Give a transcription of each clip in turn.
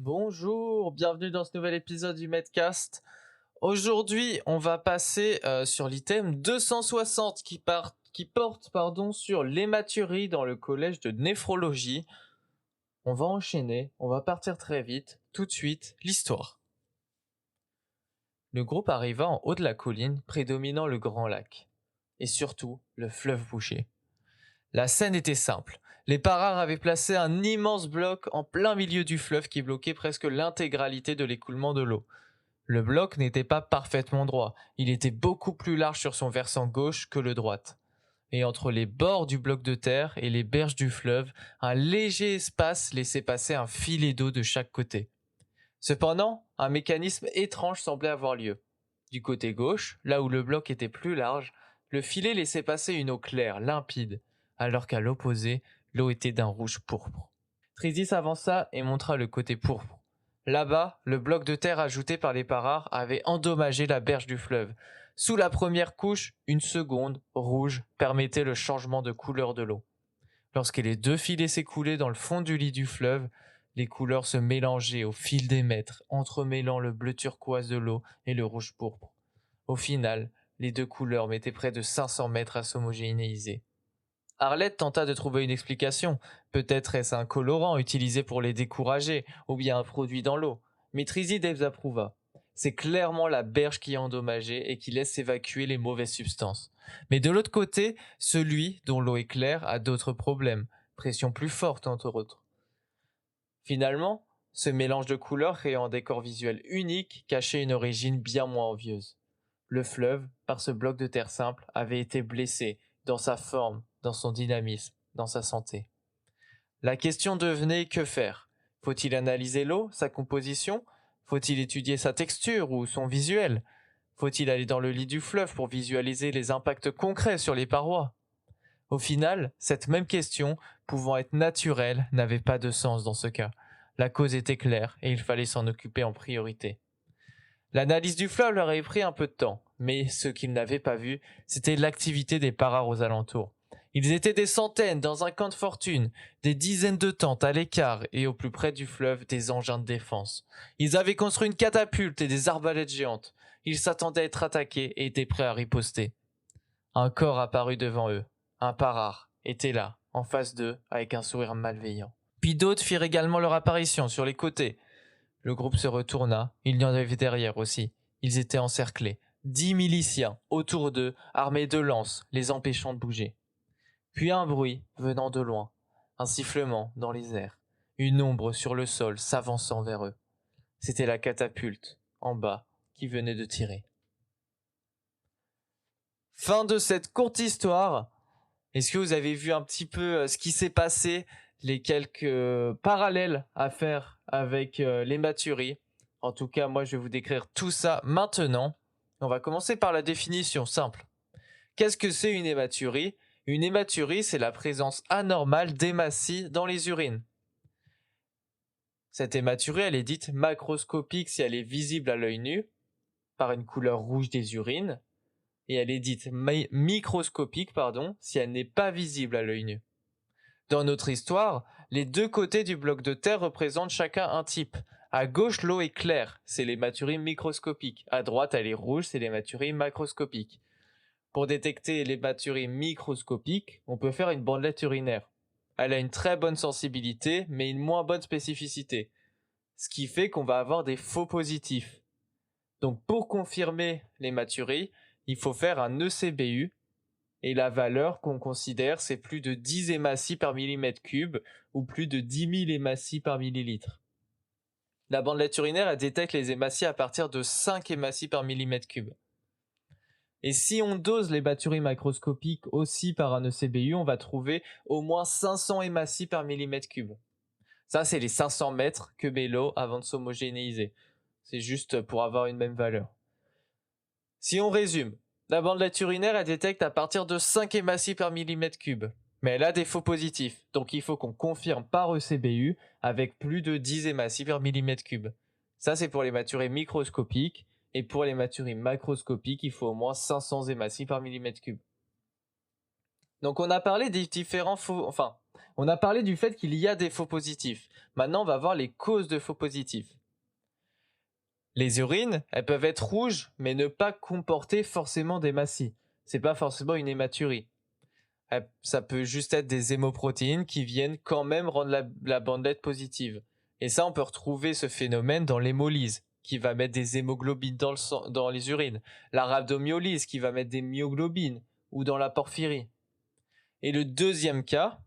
Bonjour, bienvenue dans ce nouvel épisode du Medcast. Aujourd'hui, on va passer sur l'item 260 qui porte sur l'hématurie dans le collège de néphrologie. On va enchaîner, on va partir très vite, tout de suite, l'histoire. Le groupe arriva en haut de la colline, prédominant le grand lac, et surtout le fleuve bouché. La scène était simple. Les Parares avaient placé un immense bloc en plein milieu du fleuve qui bloquait presque l'intégralité de l'écoulement de l'eau. Le bloc n'était pas parfaitement droit, il était beaucoup plus large sur son versant gauche que le droit. Et entre les bords du bloc de terre et les berges du fleuve, un léger espace laissait passer un filet d'eau de chaque côté. Cependant, un mécanisme étrange semblait avoir lieu. Du côté gauche, là où le bloc était plus large, le filet laissait passer une eau claire, limpide, alors qu'à l'opposé, l'eau était d'un rouge pourpre. Trizzy s'avança et montra le côté pourpre. Là-bas, le bloc de terre ajouté par les Parares avait endommagé la berge du fleuve. Sous la première couche, une seconde, rouge, permettait le changement de couleur de l'eau. Lorsque les deux filets s'écoulaient dans le fond du lit du fleuve, les couleurs se mélangeaient au fil des mètres, entremêlant le bleu turquoise de l'eau et le rouge pourpre. Au final, les deux couleurs mettaient près de 500 mètres à s'homogénéiser. Arlette tenta de trouver une explication. Peut-être est-ce un colorant utilisé pour les décourager, ou bien un produit dans l'eau. Mais Trizzy désapprouva. C'est clairement la berge qui est endommagée et qui laisse évacuer les mauvaises substances. Mais de l'autre côté, celui dont l'eau est claire a d'autres problèmes. Pression plus forte entre autres. Finalement, ce mélange de couleurs créant un décor visuel unique cachait une origine bien moins envieuse. Le fleuve, par ce bloc de terre simple, avait été blessé dans sa forme, dans son dynamisme, dans sa santé. La question devenait que faire? Faut-il analyser l'eau, sa composition? Faut-il étudier sa texture ou son visuel? Faut-il aller dans le lit du fleuve pour visualiser les impacts concrets sur les parois? Au final, cette même question, pouvant être naturelle, n'avait pas de sens dans ce cas. La cause était claire et il fallait s'en occuper en priorité. L'analyse du fleuve leur avait pris un peu de temps, mais ce qu'ils n'avaient pas vu, c'était l'activité des Parares aux alentours. Ils étaient des centaines dans un camp de fortune, des dizaines de tentes à l'écart et au plus près du fleuve des engins de défense. Ils avaient construit une catapulte et des arbalètes géantes. Ils s'attendaient à être attaqués et étaient prêts à riposter. Un corps apparut devant eux. Un Parare était là, en face d'eux, avec un sourire malveillant. Puis d'autres firent également leur apparition sur les côtés. Le groupe se retourna, il y en avait derrière aussi. Ils étaient encerclés. 10 miliciens, autour d'eux, armés de lances, les empêchant de bouger. Puis un bruit venant de loin, un sifflement dans les airs, une ombre sur le sol s'avançant vers eux. C'était la catapulte, en bas, qui venait de tirer. Fin de cette courte histoire. Est-ce que vous avez vu un petit peu ce qui s'est passé, les quelques parallèles à faire avec l'hématurie? En tout cas, moi, je vais vous décrire tout ça maintenant. On va commencer par la définition simple. Qu'est-ce que c'est une hématurie? Une hématurie, c'est la présence anormale d'hématies dans les urines. Cette hématurie, elle est dite macroscopique si elle est visible à l'œil nu, par une couleur rouge des urines, et elle est dite microscopique, si elle n'est pas visible à l'œil nu. Dans notre histoire, les deux côtés du bloc de terre représentent chacun un type. À gauche, l'eau est claire, c'est l'hématurie microscopique. À droite, elle est rouge, c'est l'hématurie macroscopique. Pour détecter l'hématurie microscopique, on peut faire une bandelette urinaire. Elle a une très bonne sensibilité, mais une moins bonne spécificité. Ce qui fait qu'on va avoir des faux positifs. Donc pour confirmer l'hématurie, il faut faire un ECBU, et la valeur qu'on considère, c'est plus de 10 hématies par millimètre cube ou plus de 10 000 hématies par millilitre. La bandelette urinaire, elle détecte les hématies à partir de 5 hématies par millimètre cube. Et si on dose l'hématurie macroscopique aussi par un ECBU, on va trouver au moins 500 hématies par millimètre cube. Ça, c'est les 500 mètres que met l'eau avant de s'homogénéiser. C'est juste pour avoir une même valeur. Si on résume, la bandelette urinaire, elle détecte à partir de 5 hématies par millimètre cube. Mais elle a des faux positifs, donc il faut qu'on confirme par ECBU avec plus de 10 hématies par millimètre cube. Ça, c'est pour l'hématurie microscopique, et pour l'hématurie macroscopique, il faut au moins 500 hématies par millimètre cube. Donc on a parlé des différents faux... on a parlé du fait qu'il y a des faux positifs. Maintenant, on va voir les causes de faux positifs. Les urines, elles peuvent être rouges, mais ne pas comporter forcément d'hématies. C'est pas forcément une hématurie. Ça peut juste être des hémoprotéines qui viennent quand même rendre la bandelette positive. Et ça, on peut retrouver ce phénomène dans l'hémolyse, qui va mettre des hémoglobines dans le sang, dans les urines. La rhabdomyolyse, qui va mettre des myoglobines, ou dans la porphyrie. Et le deuxième cas,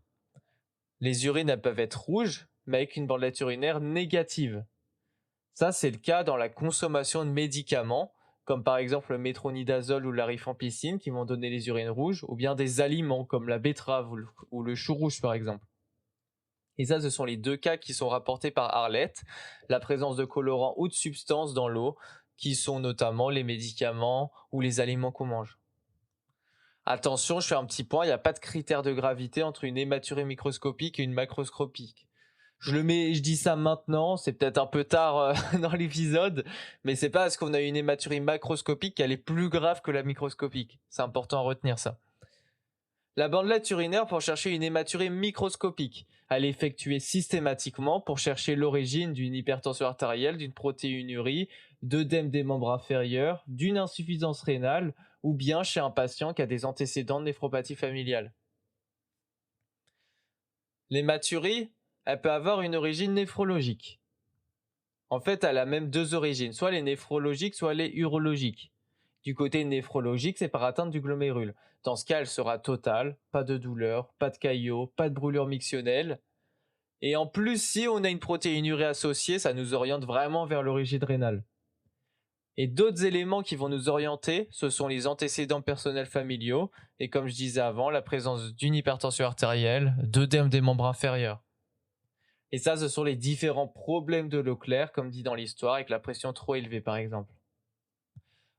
les urines, elles peuvent être rouges, mais avec une bandelette urinaire négative. Ça, c'est le cas dans la consommation de médicaments, comme par exemple le métronidazole ou la rifampicine, qui vont donner les urines rouges, ou bien des aliments comme la betterave ou le chou rouge, par exemple. Et ça, ce sont les deux cas qui sont rapportés par Arlette, la présence de colorants ou de substances dans l'eau, qui sont notamment les médicaments ou les aliments qu'on mange. Attention, je fais un petit point, il n'y a pas de critère de gravité entre une hématurie microscopique et une macroscopique. Je dis ça maintenant, c'est peut-être un peu tard dans l'épisode, mais c'est pas parce qu'on a une hématurie macroscopique qu'elle est plus grave que la microscopique. C'est important à retenir ça. La bandelette urinaire pour chercher une hématurie microscopique. Elle est effectuée systématiquement pour chercher l'origine d'une hypertension artérielle, d'une protéinurie, d'œdème des membres inférieurs, d'une insuffisance rénale ou bien chez un patient qui a des antécédents de néphropathie familiale. L'hématurie, elle peut avoir une origine néphrologique. En fait, elle a même deux origines, soit les néphrologiques, soit les urologiques. Du côté néphrologique, c'est par atteinte du glomérule. Dans ce cas, elle sera totale, pas de douleur, pas de caillot, pas de brûlure mictionnelle. Et en plus, si on a une protéinurie associée, ça nous oriente vraiment vers l'origine rénale. Et d'autres éléments qui vont nous orienter, ce sont les antécédents personnels familiaux, et comme je disais avant, la présence d'une hypertension artérielle, d'œdème des membres inférieurs. Et ça, ce sont les différents problèmes de l'eau claire, comme dit dans l'histoire, avec la pression trop élevée par exemple.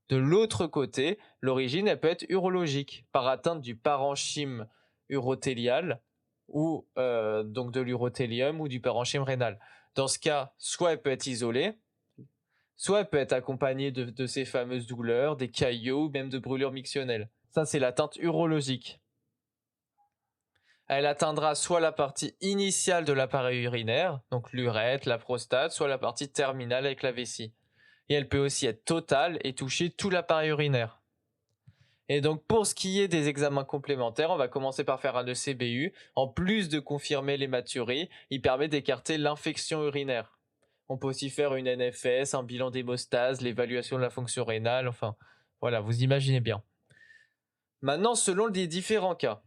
De l'autre côté, l'origine, elle peut être urologique, par atteinte du parenchyme urothélial, ou donc de l'urothélium ou du parenchyme rénal. Dans ce cas, soit elle peut être isolée, soit elle peut être accompagnée de ces fameuses douleurs, des caillots ou même de brûlures mictionnelles. Ça, c'est l'atteinte urologique. Elle atteindra soit la partie initiale de l'appareil urinaire, donc l'urètre, la prostate, soit la partie terminale avec la vessie. Et elle peut aussi être totale et toucher tout l'appareil urinaire. Et donc pour ce qui est des examens complémentaires, on va commencer par faire un ECBU. En plus de confirmer l'hématurie, il permet d'écarter l'infection urinaire. On peut aussi faire une NFS, un bilan d'hémostase, l'évaluation de la fonction rénale, enfin voilà, vous imaginez bien. Maintenant, selon les différents cas,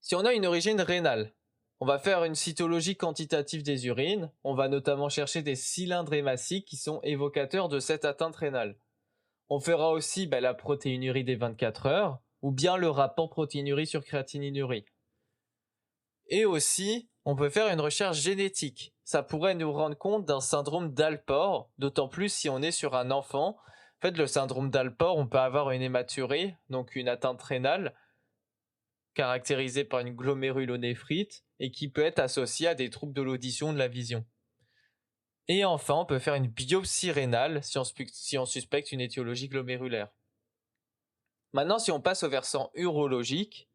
si on a une origine rénale, on va faire une cytologie quantitative des urines. On va notamment chercher des cylindres hématiques qui sont évocateurs de cette atteinte rénale. On fera aussi la protéinurie des 24 heures ou bien le rapport protéinurie sur créatininurie. Et aussi, on peut faire une recherche génétique. Ça pourrait nous rendre compte d'un syndrome d'Alport, d'autant plus si on est sur un enfant. En fait, le syndrome d'Alport, on peut avoir une hématurie, donc une atteinte rénale, caractérisée par une glomérulonéphrite et qui peut être associée à des troubles de l'audition, de la vision. Et enfin, on peut faire une biopsie rénale si on suspecte une étiologie glomérulaire. Maintenant, si on passe au versant urologique,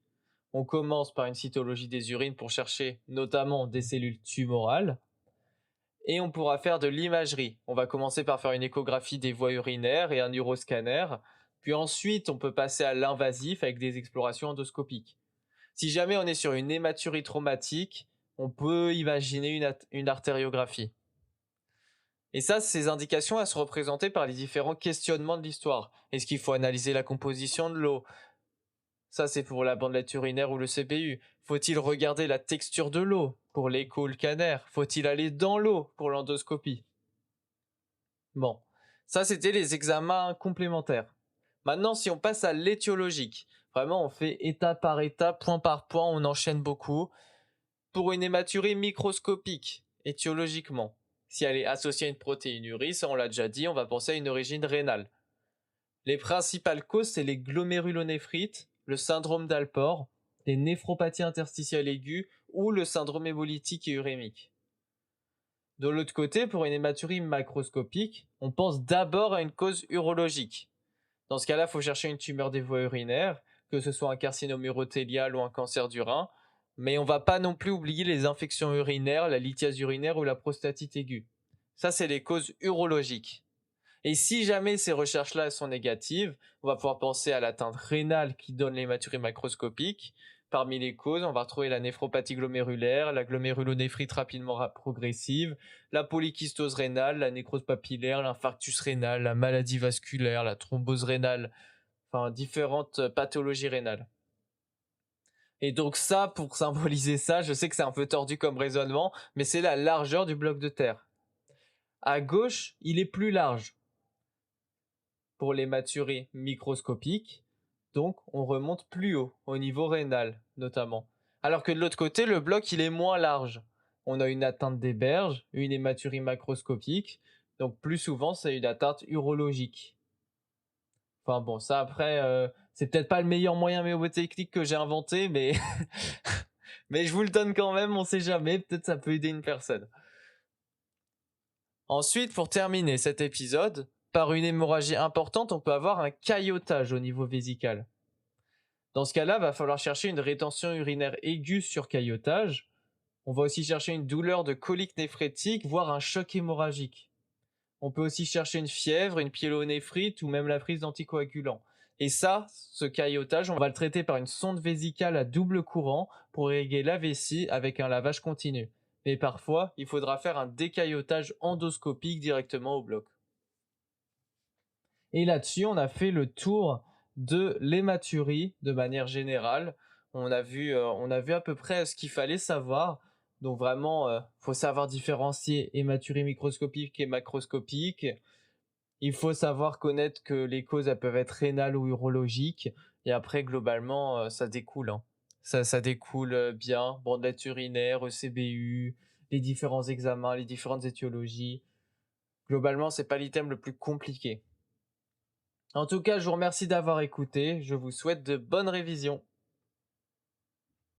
on commence par une cytologie des urines pour chercher notamment des cellules tumorales. Et on pourra faire de l'imagerie. On va commencer par faire une échographie des voies urinaires et un uroscanner. Puis ensuite, on peut passer à l'invasif avec des explorations endoscopiques. Si jamais on est sur une hématurie traumatique, on peut imaginer une artériographie. Et ça, ces indications, elles sont représentées par les différents questionnements de l'histoire. Est-ce qu'il faut analyser la composition de l'eau? Ça, c'est pour la bandelette urinaire ou le CPU. Faut-il regarder la texture de l'eau pour l'écho ou le scanner? Faut-il aller dans l'eau pour l'endoscopie? Bon, ça, c'était les examens complémentaires. Maintenant, si on passe à l'étiologique, vraiment, on fait étape par étape, point par point, on enchaîne beaucoup. Pour une hématurie microscopique, étiologiquement, si elle est associée à une protéinurie, ça on l'a déjà dit, on va penser à une origine rénale. Les principales causes, c'est les glomérulonéphrite, le syndrome d'Alport, les néphropathies interstitielles aiguës ou le syndrome hémolytique et urémique. De l'autre côté, pour une hématurie macroscopique, on pense d'abord à une cause urologique. Dans ce cas-là, il faut chercher une tumeur des voies urinaires, que ce soit un carcinome urothélial ou un cancer du rein, Mais on va pas non plus oublier les infections urinaires, la lithiase urinaire ou la prostatite aiguë. Ça, c'est les causes urologiques. Et si jamais ces recherches-là sont négatives, on va pouvoir penser à l'atteinte rénale qui donne l'hématurie macroscopique. Parmi les causes, on va retrouver la néphropathie glomérulaire, la glomérulonéphrite rapidement progressive, la polykystose rénale, la nécrose papillaire, l'infarctus rénal, la maladie vasculaire, la thrombose rénale, enfin différentes pathologies rénales. Et donc ça, pour symboliser ça, je sais que c'est un peu tordu comme raisonnement, mais c'est la largeur du bloc de terre. À gauche, il est plus large pour l'hématurie microscopique, donc on remonte plus haut, au niveau rénal notamment. Alors que de l'autre côté, le bloc il est moins large. On a une atteinte des berges, une hématurie macroscopique, donc plus souvent c'est une atteinte urologique. Enfin bon, ça après, c'est peut-être pas le meilleur moyen mémotechnique que j'ai inventé, mais mais je vous le donne quand même, on sait jamais, peut-être ça peut aider une personne. Ensuite, pour terminer cet épisode, par une hémorragie importante, on peut avoir un caillotage au niveau vésical. Dans ce cas-là, il va falloir chercher une rétention urinaire aiguë sur caillotage. On va aussi chercher une douleur de colique néphrétique, voire un choc hémorragique. On peut aussi chercher une fièvre, une pyélonéphrite ou même la prise d'anticoagulants. Et ça, ce caillotage, on va le traiter par une sonde vésicale à double courant pour irriguer la vessie avec un lavage continu. Mais parfois, il faudra faire un décaillotage endoscopique directement au bloc. Et là-dessus, on a fait le tour de l'hématurie de manière générale. On a vu à peu près ce qu'il fallait savoir. Donc vraiment, faut savoir différencier hématurie microscopique et macroscopique. Il faut savoir connaître que les causes elles peuvent être rénales ou urologiques. Et après, globalement, ça découle, hein. Ça découle bien. Bandelette urinaire, ECBU, les différents examens, les différentes étiologies. Globalement, c'est pas l'item le plus compliqué. En tout cas, je vous remercie d'avoir écouté. Je vous souhaite de bonnes révisions.